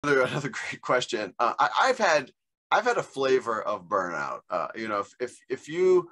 Another great question. I've had a flavor of burnout. If you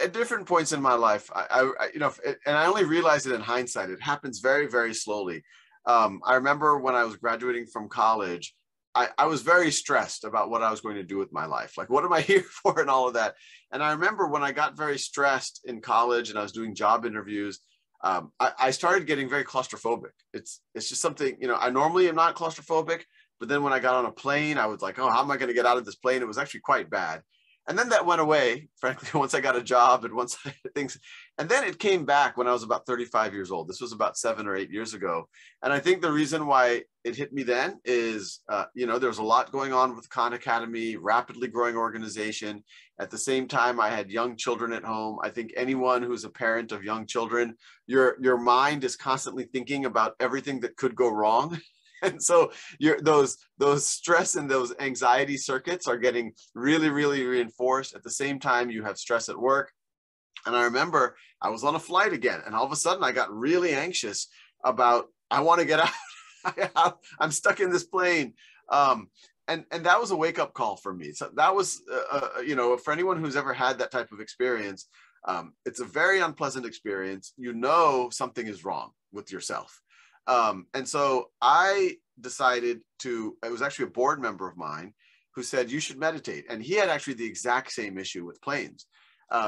at different points in my life, and I only realized it in hindsight. It happens very, very slowly. I remember when I was graduating from college, I was very stressed about what I was going to do with my life. Like, what am I here for, and all of that. And I remember when I got very stressed in college and I was doing job interviews, I started getting very claustrophobic. It's just something, I normally am not claustrophobic, but then when I got on a plane, I was like, oh, how am I going to get out of this plane? It was actually quite bad. And then that went away, frankly, once I got a job and once things, and then it came back when I was about 35 years old. This was about 7 or 8 years ago. And I think the reason why it hit me then is, there was a lot going on with Khan Academy, rapidly growing organization. At the same time, I had young children at home. I think anyone who's a parent of young children, your mind is constantly thinking about everything that could go wrong. And so those stress and those anxiety circuits are getting really, really reinforced. At the same time, you have stress at work. And I remember I was on a flight again, and all of a sudden I got really anxious about, I want to get out. I'm stuck in this plane. And that was a wake-up call for me. So that was, for anyone who's ever had that type of experience, it's a very unpleasant experience. Something is wrong with yourself. And so I decided it was actually a board member of mine who said, you should meditate. And he had actually the exact same issue with planes.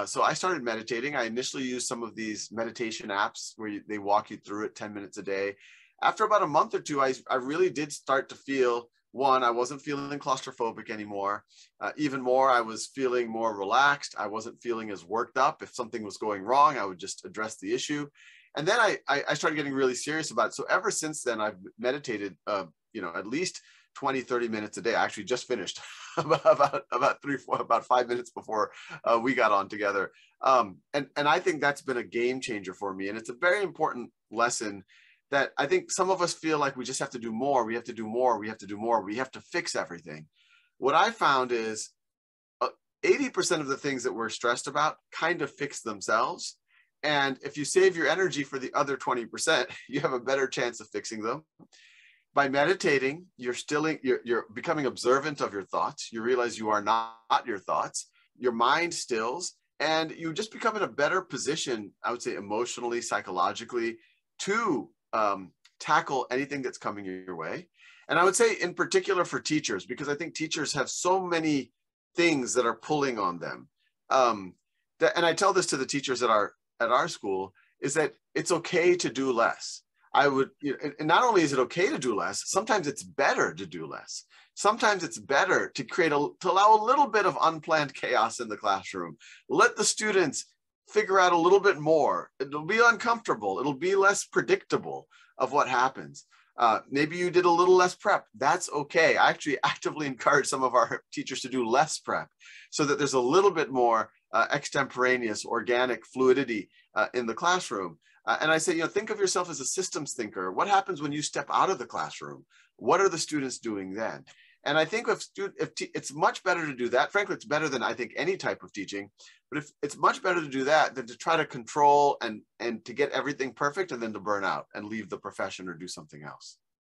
So I started meditating. I initially used some of these meditation apps where they walk you through it 10 minutes a day. After about a month or two, I really did start to feel, one, I wasn't feeling claustrophobic anymore. Even more, I was feeling more relaxed. I wasn't feeling as worked up. If something was going wrong, I would just address the issue. And then I started getting really serious about it. So ever since then, I've meditated, at least 20, 30 minutes a day. I actually just finished about 5 minutes before we got on together. And I think that's been a game changer for me. And it's a very important lesson that I think some of us feel like we just have to do more. We have to do more. We have to do more. We have to fix everything. What I found is 80% of the things that we're stressed about kind of fix themselves. And if you save your energy for the other 20%, you have a better chance of fixing them. By meditating, you're becoming observant of your thoughts. You realize you are not your thoughts. Your mind stills, and you just become in a better position, I would say, emotionally, psychologically, to tackle anything that's coming your way. And I would say in particular for teachers, because I think teachers have so many things that are pulling on them. And I tell this to the teachers at our school, is that it's okay to do less. And not only is it okay to do less, sometimes it's better to do less. Sometimes it's better to allow a little bit of unplanned chaos in the classroom. Let the students figure out a little bit more. It'll be uncomfortable. It'll be less predictable of what happens. Maybe you did a little less prep. That's okay. I actually actively encourage some of our teachers to do less prep so that there's a little bit more extemporaneous, organic fluidity in the classroom. And I say, think of yourself as a systems thinker. What happens when you step out of the classroom? What are the students doing then? And I think it's much better to do that. Frankly, it's better than I think any type of teaching. But if it's much better to do that than to try to control and to get everything perfect and then to burn out and leave the profession or do something else.